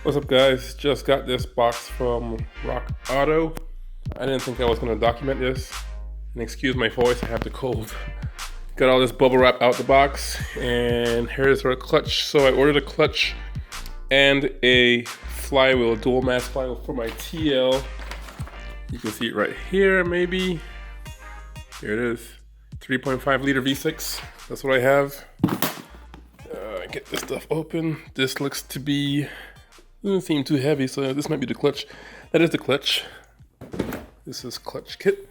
What's up, guys? Just got this box from Rock Auto. I didn't think I was going to document this. And excuse my voice, I have the cold. Got all this bubble wrap out the box, and here's our clutch. So I ordered a clutch and a flywheel, dual mass flywheel for my TL. You can see it right here, maybe. Here it is. 3.5 liter V6. That's what I have. Get this stuff open. This looks to be, doesn't seem too heavy, so this might be the clutch. That is the clutch. This is clutch kit.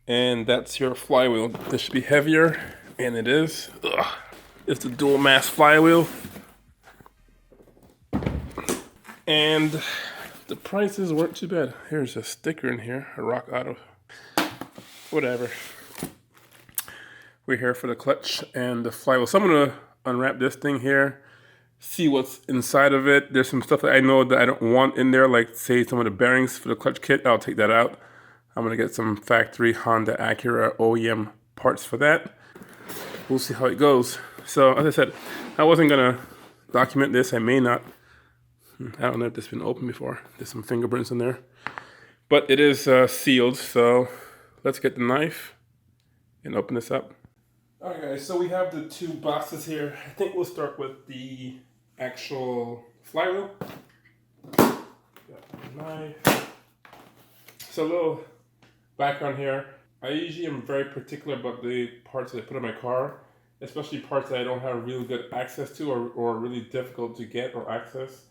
And that's your flywheel. This should be heavier, and it is. Ugh. It's the dual mass flywheel. And the prices weren't too bad. Here's a sticker in here, a Rock Auto. Whatever. We're here for the clutch and the flywheel. So I'm gonna unwrap this thing here, see what's inside of it. There's some stuff that I know that I don't want in there, like say some of the bearings for the clutch kit. I'll take that out. I'm gonna get some factory Honda, Acura, OEM parts for that. We'll see how it goes. So as I said, I wasn't gonna document this. I may not. I don't know if this has been opened before. There's some fingerprints in there, but it is sealed. So let's get the knife and open this up. Alright guys, so we have the two boxes here. I think we'll start with the actual flywheel. Got the knife. So a little background here. I usually am very particular about the parts that I put in my car, especially parts that I don't have really good access to or really difficult to get or access.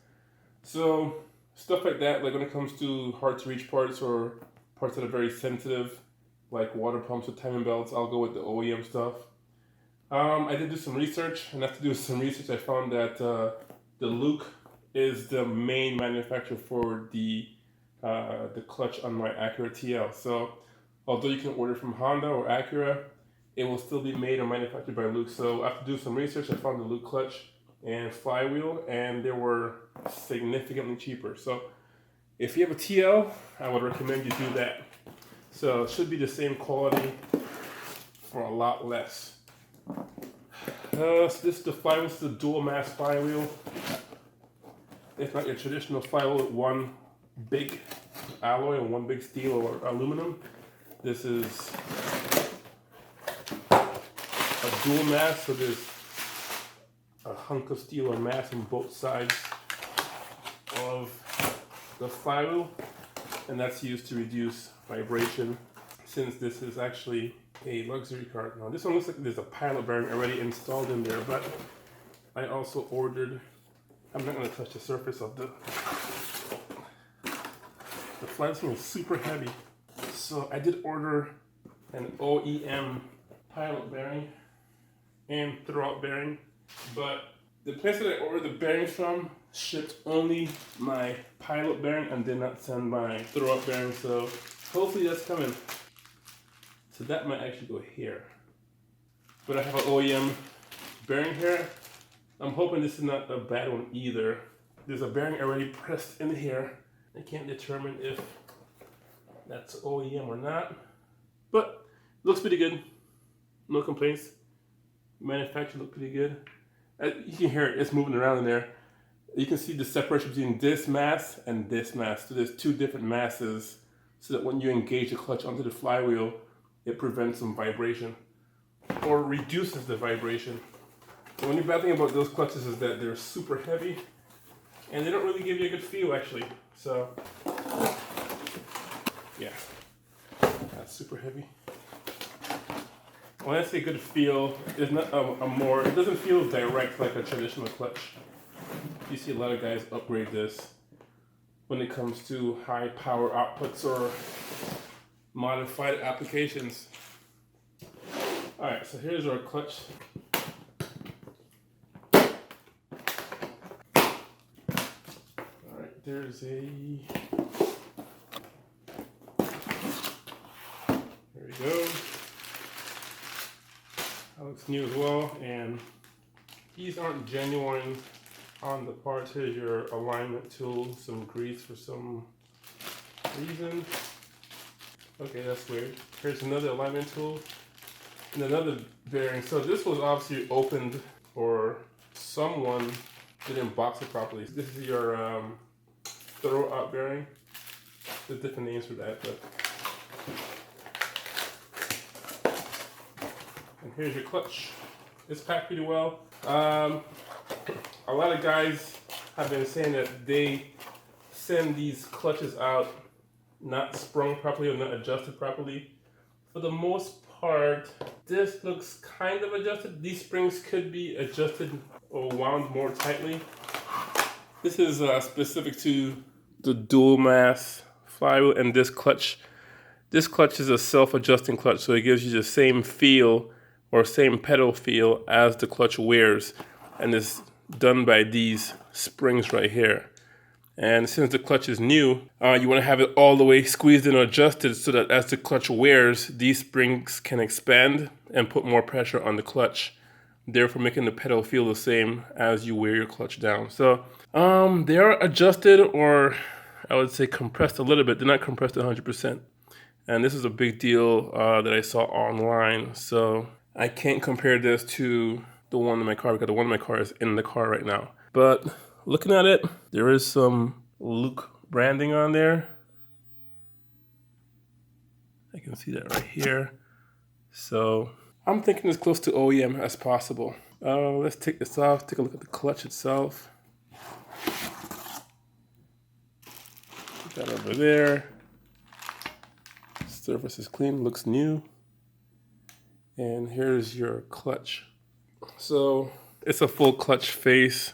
So stuff like that, like when it comes to hard to reach parts or parts that are very sensitive, like water pumps or timing belts, I'll go with the OEM stuff. I did do some research, and after doing some research, I found that the Luke is the main manufacturer for the clutch on my Acura TL. So, although you can order from Honda or Acura, it will still be made or manufactured by Luke. So, after doing some research, I found the Luke clutch and flywheel, and they were significantly cheaper. So, if you have a TL, I would recommend you do that. So, it should be the same quality for a lot less. So this is the flywheel. This is the dual mass flywheel. It's not your traditional flywheel with one big alloy and one big steel or aluminum. This is a dual mass, so there's a hunk of steel or mass on both sides of the flywheel, and that's used to reduce vibration, since this is actually a luxury car. Now this one looks like there's a pilot bearing already installed in there, but I also ordered, I'm not going to touch the surface of the flat thing is super heavy, so I did order an OEM pilot bearing and throwout bearing, but the place that I ordered the bearings from shipped only my pilot bearing and did not send my throwout bearing, so hopefully that's coming. So that might actually go here. But I have an OEM bearing here. I'm hoping this is not a bad one either. There's a bearing already pressed in here. I can't determine if that's OEM or not. But it looks pretty good. No complaints. Manufacturer looks pretty good. You can hear it, it's moving around in there. You can see the separation between this mass and this mass. So there's two different masses, so that when you engage the clutch onto the flywheel, it prevents some vibration or reduces the vibration. The only bad thing about those clutches is that they're super heavy and they don't really give you a good feel actually. So yeah, that's super heavy. When I say good feel, it's not it doesn't feel direct like a traditional clutch. You see a lot of guys upgrade this when it comes to high power outputs or modified applications. Alright, so here's our clutch. Alright, there's there we go. That looks new as well, and these aren't genuine on the parts. Here's your alignment tool, some grease for some reason. Okay, that's weird. Here's another alignment tool and another bearing. So this was obviously opened, or someone They didn't box it properly. This is your throw out bearing. There's different names for that, but. And here's your clutch. It's packed pretty well. A lot of guys have been saying that they send these clutches out not sprung properly or not adjusted properly. For the most part, this looks kind of adjusted. These springs could be adjusted or wound more tightly. This is specific to the dual mass flywheel and this clutch. This clutch is a self-adjusting clutch, so it gives you the same feel or same pedal feel as the clutch wears, and it's done by these springs right here. And since the clutch is new, you want to have it all the way squeezed in or adjusted so that as the clutch wears, these springs can expand and put more pressure on the clutch, therefore making the pedal feel the same as you wear your clutch down. So they are adjusted, or I would say compressed a little bit. They're not compressed 100%. And this is a big deal that I saw online. So I can't compare this to the one in my car because the one in my car is in the car right now. But looking at it, there is some Luke branding on there. I can see that right here. So I'm thinking as close to OEM as possible. Let's take this off, take a look at the clutch itself. Put that over there. Surface is clean, looks new. And here's your clutch. So it's a full clutch face.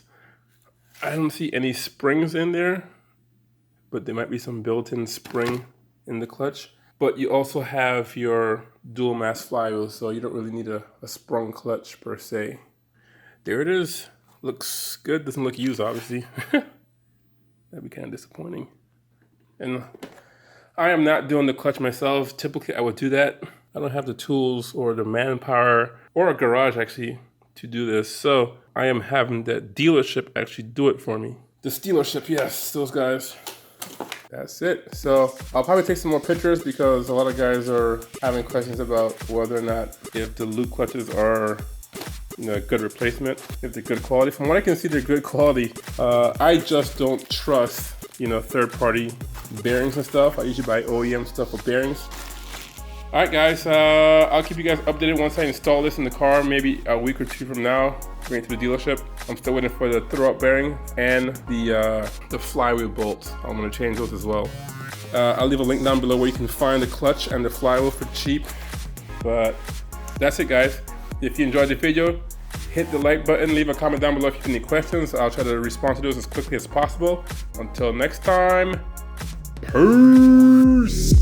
I don't see any springs in there, but there might be some built-in spring in the clutch. But you also have your dual mass flywheel, so you don't really need a sprung clutch per se. There it is. Looks good. Doesn't look used, obviously. That'd be kind of disappointing. And I am not doing the clutch myself. Typically, I would do that. I don't have the tools or the manpower or a garage, actually, to do this. So I am having that dealership actually do it for me. The dealership, yes, those guys. That's it. So I'll probably take some more pictures because a lot of guys are having questions about whether or not if the Luke clutches are a good replacement, if they're good quality. From what I can see, they're good quality. I just don't trust, third-party bearings and stuff. I usually buy OEM stuff for bearings. All right, guys, I'll keep you guys updated once I install this in the car, maybe a week or two from now, bring it to the dealership. I'm still waiting for the throw-out bearing and the flywheel bolts. I'm gonna change those as well. I'll leave a link down below where you can find the clutch and the flywheel for cheap. But that's it, guys. If you enjoyed the video, hit the like button, leave a comment down below if you have any questions. I'll try to respond to those as quickly as possible. Until next time, peace.